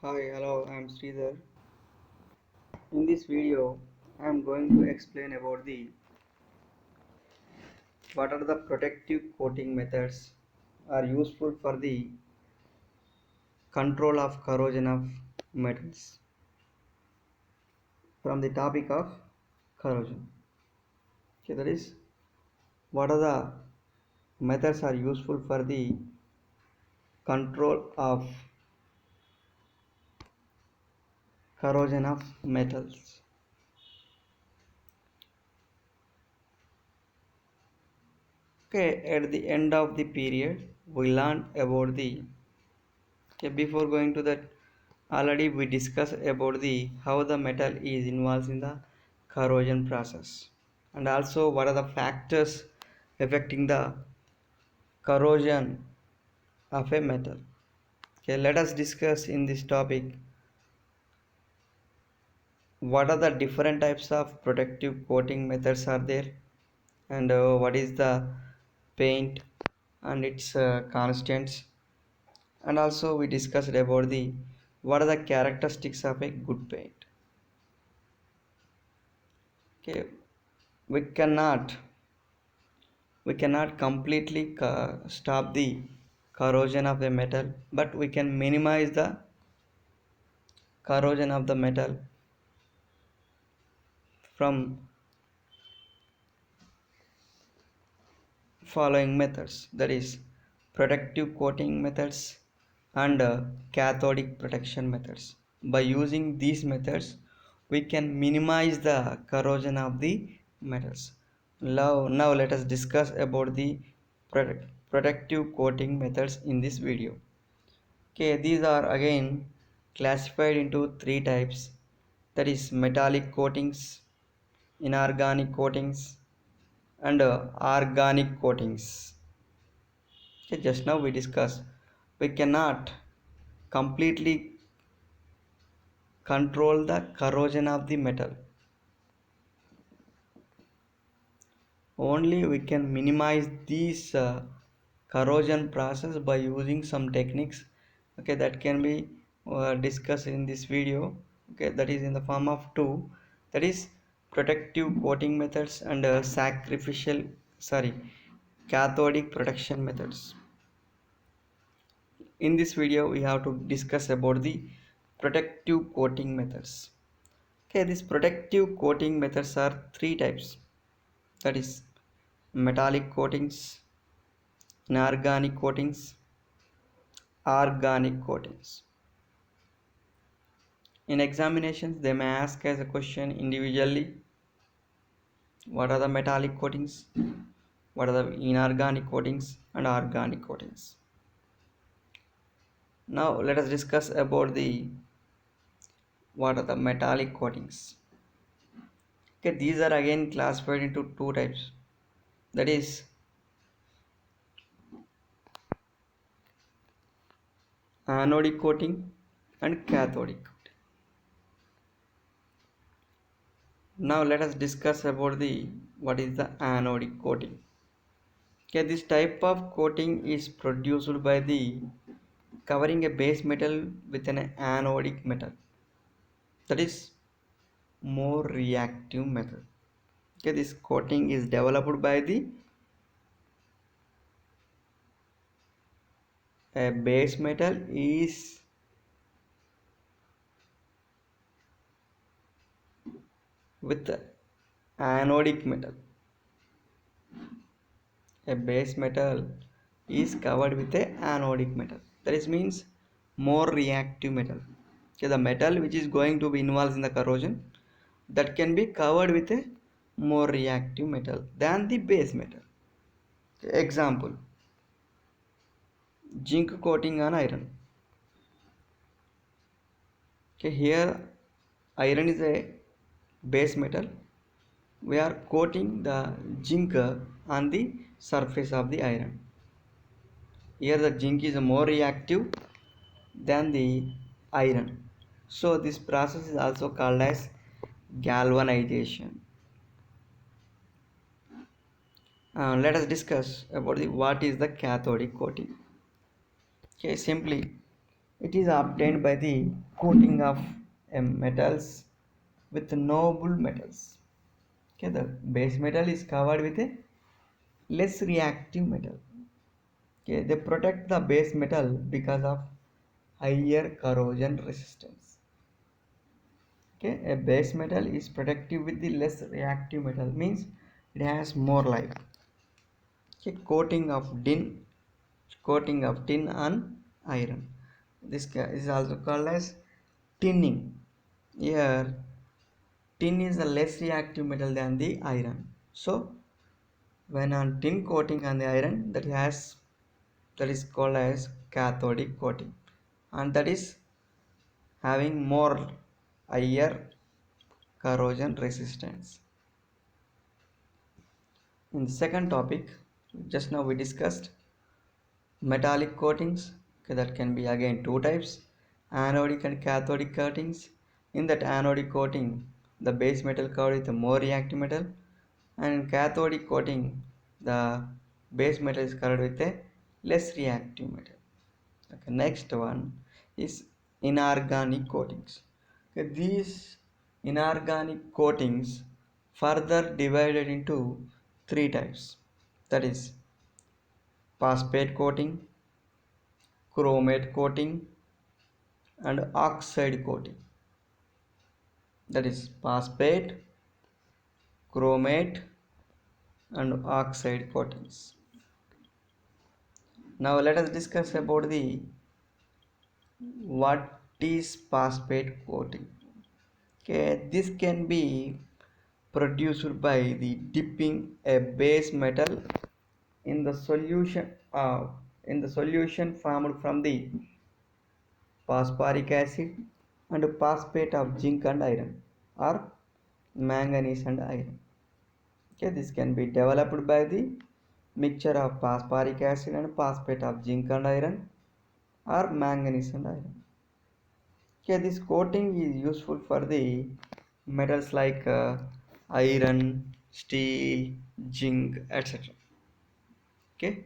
Hi, hello, I'm Sridhar. In this video, I'm going to explain about the what are the protective coating methods are useful for the control of corrosion of metals from the topic of corrosion. Okay, that is what are the methods are useful for the control of corrosion of metals. Okay, at the end of the period, we learned about the okay, before going to that, already we discussed about the how the metal is involved in the corrosion process and also what are the factors affecting the corrosion of a metal. Okay, let us discuss in this topic what are the different types of protective coating methods are there and what is the paint and its constants, and also we discussed about the what are the characteristics of a good paint. Okay, we cannot we cannot completely stop the corrosion of the metal, but we can minimize the corrosion of the metal from following methods, that is protective coating methods and cathodic protection methods. By using these methods we can minimize the corrosion of the metals. Now let us discuss about the protective coating methods in this video. Okay, these are again classified into three types, that is metallic coatings, inorganic coatings and organic coatings. Okay, just now we discussed we cannot completely control the corrosion of the metal, only we can minimize these corrosion process by using some techniques. Okay, that can be discussed in this video. Okay, that is in the form of two, that is protective coating methods and cathodic protection methods. In this video we have to discuss about the protective coating methods. Okay, these protective coating methods are three types, that is metallic coatings, inorganic coatings, organic coatings. In examinations they may ask as a question individually, what are the metallic coatings, what are the inorganic coatings and organic coatings. Now let us discuss about the what are the metallic coatings. Okay, these are again classified into two types, that is anodic coating and cathodic coating. Now let us discuss about the what is the anodic coating. Okay, this type of coating is produced by the covering a base metal with an anodic metal, that is more reactive method. Okay, this coating is developed by the a base metal is with anodic metal. A base metal is covered with a anodic metal, that is means more reactive metal. Okay, the metal which is going to be involved in the corrosion, that can be covered with a more reactive metal than the base metal. Okay, example, zinc coating on iron. Okay, here iron is a base metal, we are coating the zinc on the surface of the iron. Here the zinc is more reactive than the iron, so this process is also called as galvanization. Let us discuss about the what is the cathodic coating. Okay, simply it is obtained by the coating of metals with noble metals. Okay, the base metal is covered with a less reactive metal. Okay, they protect the base metal because of higher corrosion resistance. Okay, a base metal is protective with the less reactive metal, means it has more life. Okay, coating of tin and iron. This is also called as tinning. Here, tin is a less reactive metal than the iron. So, when on tin coating on the iron, that is called as cathodic coating, and that is having more higher corrosion resistance. In the second topic, just now we discussed metallic coatings. Okay, that can be again two types, anodic and cathodic coatings. In that anodic coating, the base metal covered with a more reactive metal, and in cathodic coating, the base metal is covered with a less reactive metal. Okay, next one is inorganic coatings. Okay, these inorganic coatings further divided into three types, that is phosphate coating, chromate coating, and oxide coating. That is phosphate, chromate, and oxide coatings. Now let us discuss about the what is phosphate coating. Okay, this can be produced by the dipping a base metal in the solution formed from the phosphoric acid and phosphate of zinc and iron, or manganese and iron. Okay, this can be developed by the mixture of phosphoric acid and phosphate of zinc and iron, or manganese and iron. Okay, this coating is useful for the metals like iron, steel, zinc, etc. Okay,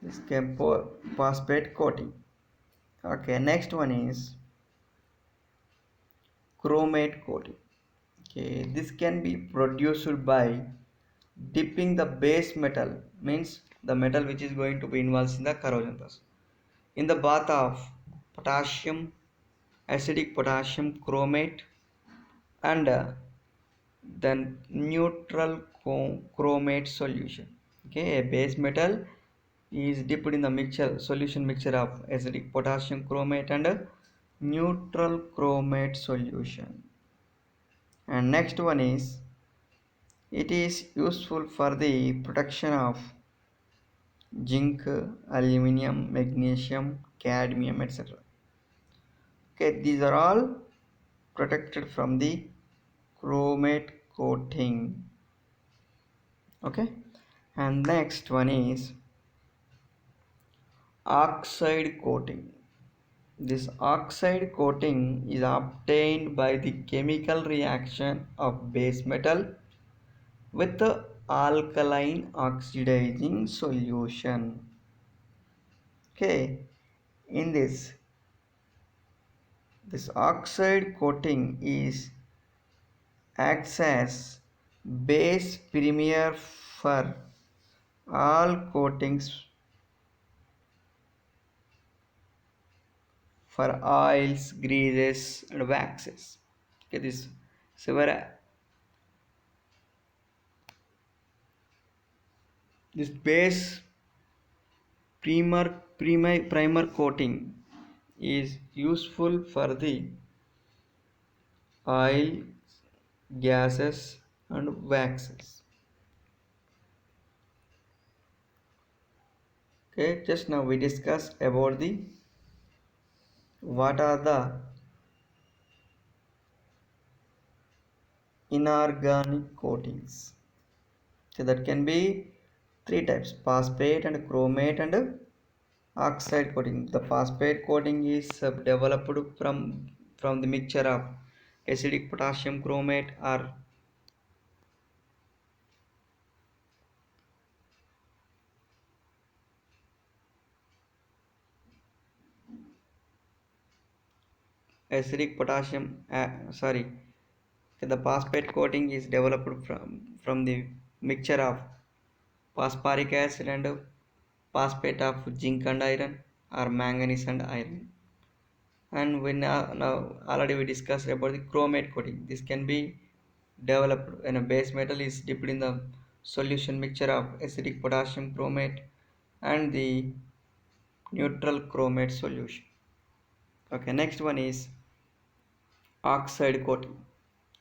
this can phosphate coating. Okay, next one is chromate coating. Okay, this can be produced by dipping the base metal, means the metal which is going to be involved in the corrosion process, in the bath of potassium, acidic potassium chromate, and then neutral chromate solution. Okay, a base metal is dipped in the solution mixture of acidic potassium chromate and neutral chromate solution. And next one is, it is useful for the protection of zinc, aluminum, magnesium, cadmium, etc. Okay, these are all protected from the chromate coating. Okay, and next one is oxide coating. This oxide coating is obtained by the chemical reaction of base metal with the alkaline oxidizing solution. Okay, in this oxide coating is acts as base primer for all coatings for oils, greases, and waxes. Okay, this base primer coating is useful for the oil, gases, and waxes. Okay, just now we discussed about the what are the inorganic coatings. So that can be three types: phosphate and chromate and oxide coating. The phosphate coating is developed from the mixture of acidic potassium chromate or acidic potassium, sorry, the phosphate coating is developed from the mixture of phosphoric acid and phosphate of zinc and iron or manganese and iron. And now already we discussed about the chromate coating. This can be developed when a base metal is dipped in the solution mixture of acidic potassium chromate and the neutral chromate solution. Okay, next one is oxide coating.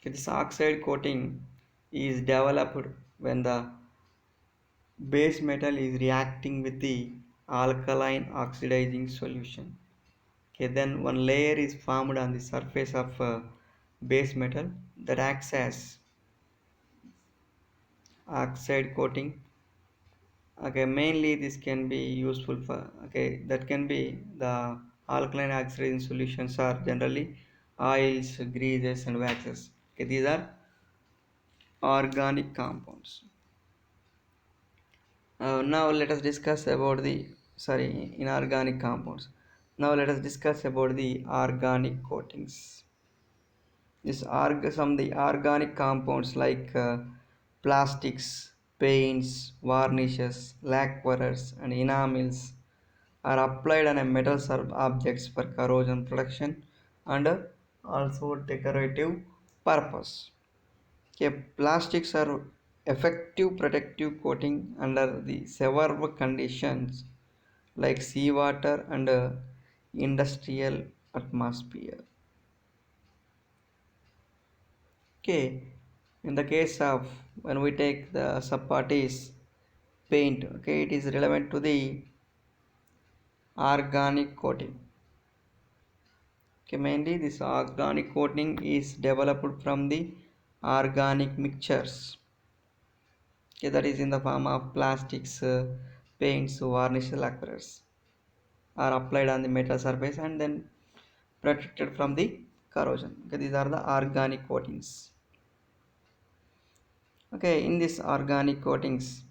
Okay, this oxide coating is developed when the base metal is reacting with the alkaline oxidizing solution. Okay, then one layer is formed on the surface of base metal that acts as oxide coating. Okay, mainly this can be useful for, okay, that can be the alkaline oxidizing solutions are generally oils, greases and waxes. Okay, these are organic compounds. Now let us discuss about the, sorry, inorganic compounds. Now let us discuss about the organic coatings. Some of the organic compounds like plastics, paints, varnishes, lacquers, and enamels are applied on a metal objects for corrosion protection and also decorative purpose. Okay, plastics are effective protective coating under the severe conditions like seawater and industrial atmosphere. Okay, in the case of when we take the subparties paint, okay, it is relevant to the organic coating. Okay, mainly this organic coating is developed from the organic mixtures. Okay, that is in the form of plastics, paints, varnish, lacquers are applied on the metal surface and then protected from the corrosion. Okay, these are the organic coatings. Okay, in this organic coatings,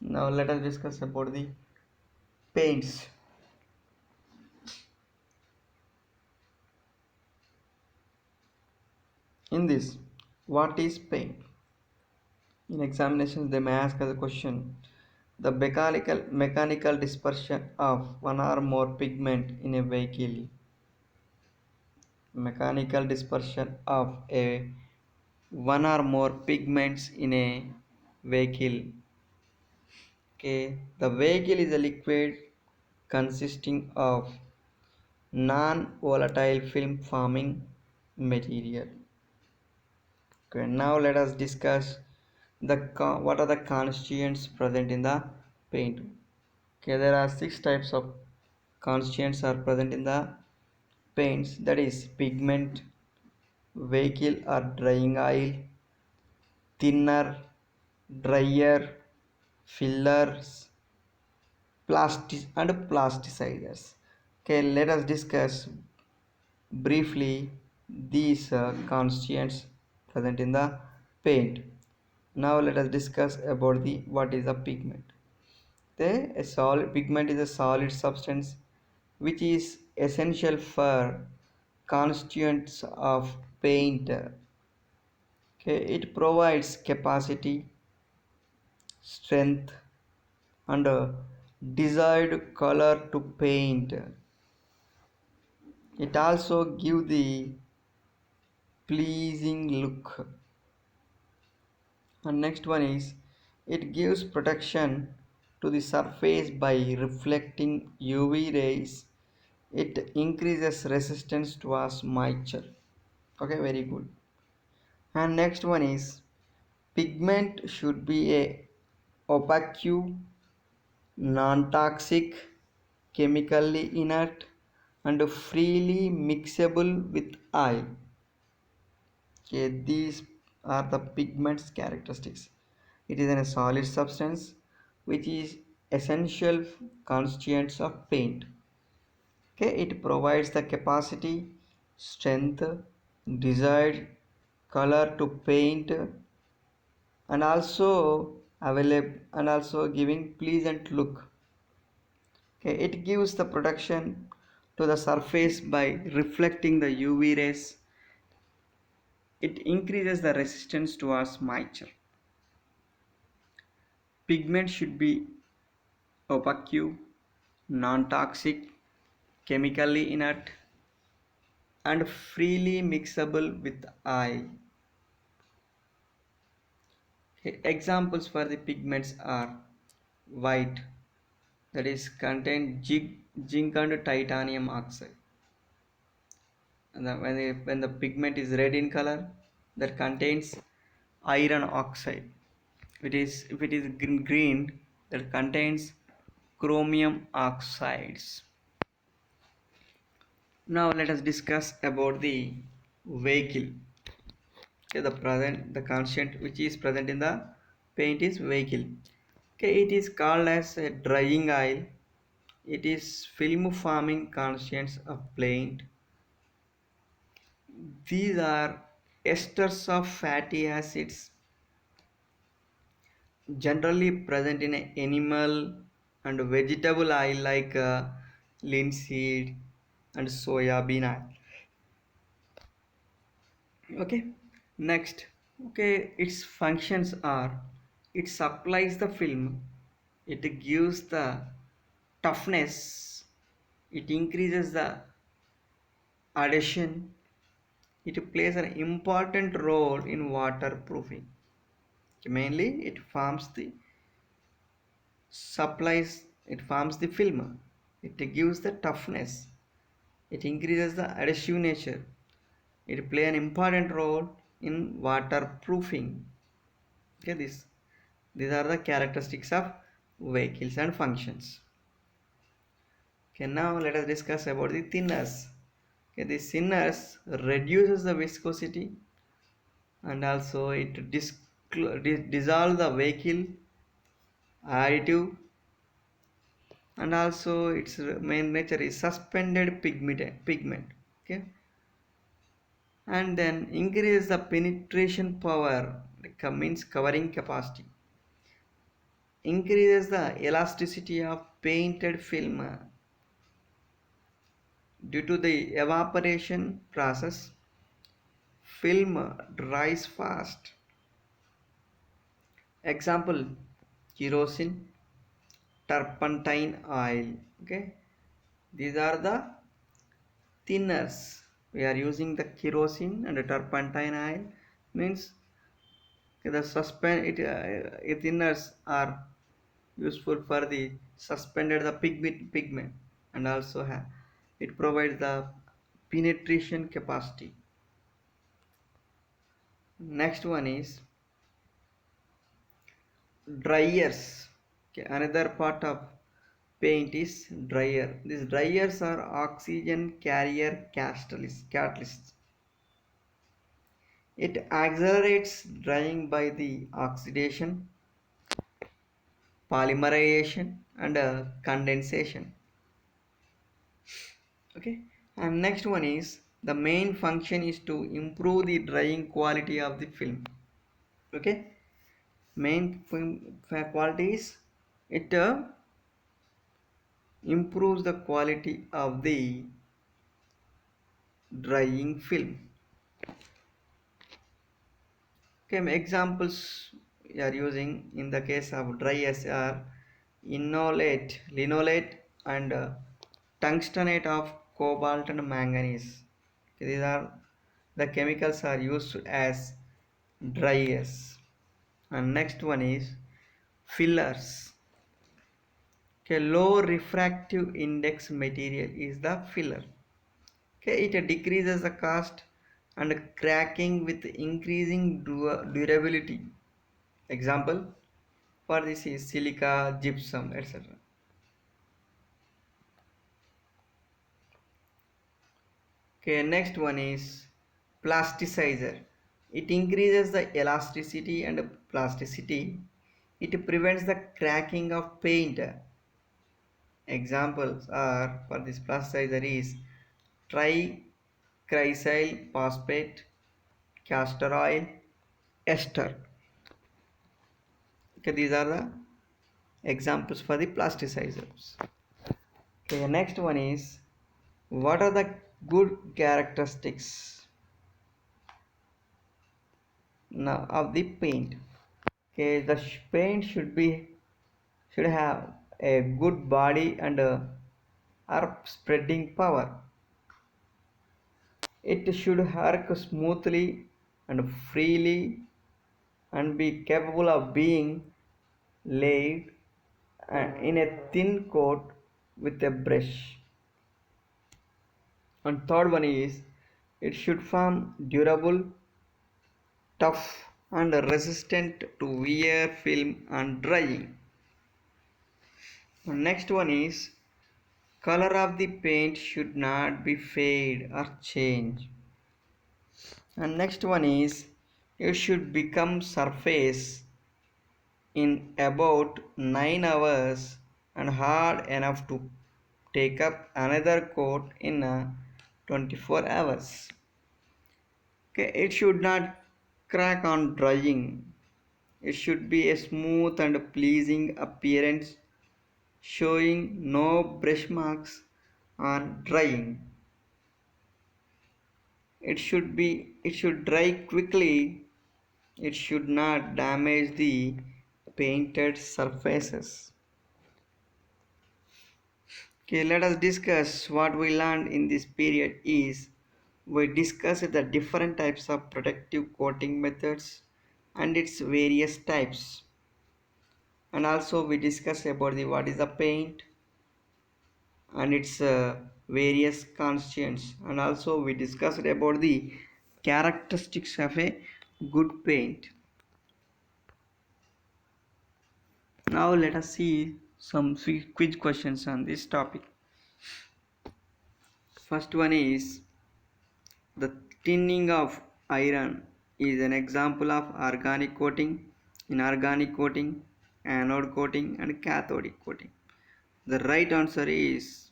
now let us discuss about the paints. In this, what is paint? In examinations, they may ask as a question the mechanical dispersion of one or more pigment in a vehicle. Mechanical dispersion of a one or more pigments in a vehicle. Okay, the vehicle is a liquid consisting of non-volatile film forming material. Okay, now let us discuss the what are the constituents present in the paint. Okay, there are 6 types of constituents are present in the paints, that is pigment, vehicle or drying oil, thinner, dryer, fillers, plastic and plasticizers. Okay, let us discuss briefly these constituents present in the paint. Now let us discuss about the what is a pigment. A solid pigment is a solid substance which is essential for constituents of paint. Okay, it provides capacity, strength, and desired color to paint. It also gives the pleasing look. And next one is it gives protection to the surface by reflecting UV rays. It increases resistance towards moisture. Okay, very good. And next one is pigment should be a opaque, non-toxic, chemically inert, and freely mixable with oil. Okay, these are the pigment's characteristics. It is a solid substance which is essential constituents of paint. Okay, it provides the capacity, strength, desired color to paint, and also available and also giving pleasant look. Okay, it gives the protection to the surface by reflecting the UV rays. It increases the resistance towards moisture. Pigment should be opaque, non-toxic, chemically inert, and freely mixable with oil. Examples for the pigments are white, that is contain zinc and titanium oxide. And when the pigment is red in color, that contains iron oxide. If it is green, that contains chromium oxides. Now let us discuss about the vehicle. Okay, the constant which is present in the paint is vehicle. Okay, it is called as a drying oil. It is film forming constants of paint. These are esters of fatty acids generally present in animal and vegetable oil like linseed and soya bean oil. Okay, next, okay, its functions are: it supplies the film, it gives the toughness, it increases the adhesion, it plays an important role in waterproofing. Mainly it forms the supplies, it forms the film, it gives the toughness, it increases the adhesive nature, it play an important role in waterproofing. Okay, these are the characteristics of vehicles and functions. Okay, now let us discuss about the thinners. Okay, the thinners reduces the viscosity and also it dissolve the vehicle additive, and also its main nature is suspended pigment. Okay, and then increase the penetration power, like means covering capacity, increases the elasticity of painted film due to the evaporation process. Film dries fast. Example: kerosene, turpentine oil. Okay, these are the thinners. We are using the kerosene and the turpentine oil, means the thinners are useful for the suspended the pigment, and also it provides the penetration capacity. Next one is dryers. Okay, another part of paint is dryer. These dryers are oxygen carrier catalysts. It accelerates drying by the oxidation, polymerization, and condensation. Okay, and next one is the main function is to improve the drying quality of the film. Okay, main quality is it improves the quality of the drying film. Okay, examples we are using in the case of dryers are linolate, and tungstenate of cobalt and manganese. Okay, these are the chemicals are used as dryers. And next one is fillers. Okay, low refractive index material is the filler. Okay, it decreases the cost and cracking with increasing durability. Example for this is silica, gypsum, etc. Okay, next one is plasticizer. It increases the elasticity and plasticity. It prevents the cracking of paint. Examples are for this plasticizer is tricrylyl phosphate, castor oil, ester. Okay, these are the examples for the plasticizers. Okay, next one is What are the good characteristics now of the paint? Okay, the paint should have a good body and herb spreading power. It should work smoothly and freely and be capable of being laid in a thin coat with a brush. And third one is it should form durable, tough and resistant to wear, film and drying. And next one is color of the paint should not be fade or change. And next one is it should become surface in about 9 hours and hard enough to take up another coat in 24 hours. Okay, it should not crack on drying. It should be a smooth and pleasing appearance, showing no brush marks on drying. It should dry quickly. It should not damage the painted surfaces. Okay, let us discuss what we learned in this period is we discussed the different types of protective coating methods and its various types. And also we discussed about the what is the paint and its various constituents, and also we discussed about the characteristics of a good paint. Now let us see some quiz questions on this topic. First one is the tinning of iron is an example of organic coating, inorganic coating, anode coating and cathodic coating. The right answer is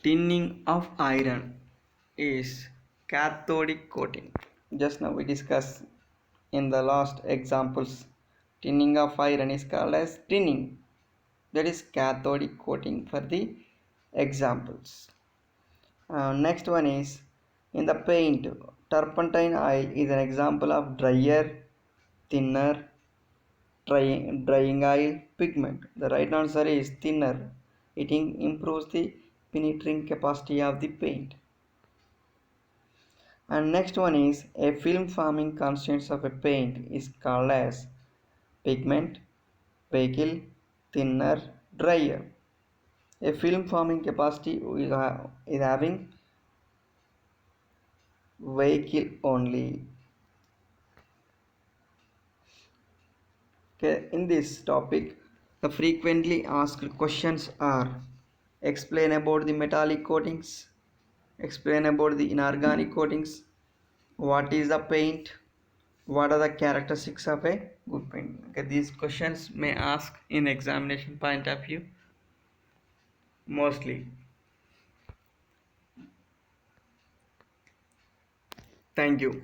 tinning of iron is cathodic coating. Just now we discussed in the last examples. Tinning of iron is called as tinning. That is cathodic coating for the examples. Next one is in the paint, turpentine oil is an example of drier, thinner, drying oil pigment. The right answer is thinner. It improves the penetrating capacity of the paint. And next one is a film forming constants of a paint is called as pigment, vehicle, thinner, dryer. A film forming capacity is having vehicle only. Okay, in this topic, the frequently asked questions are explain about the metallic coatings, explain about the inorganic coatings, what is the paint, what are the characteristics of a good paint. Okay, these questions may ask in examination point of view mostly. Thank you.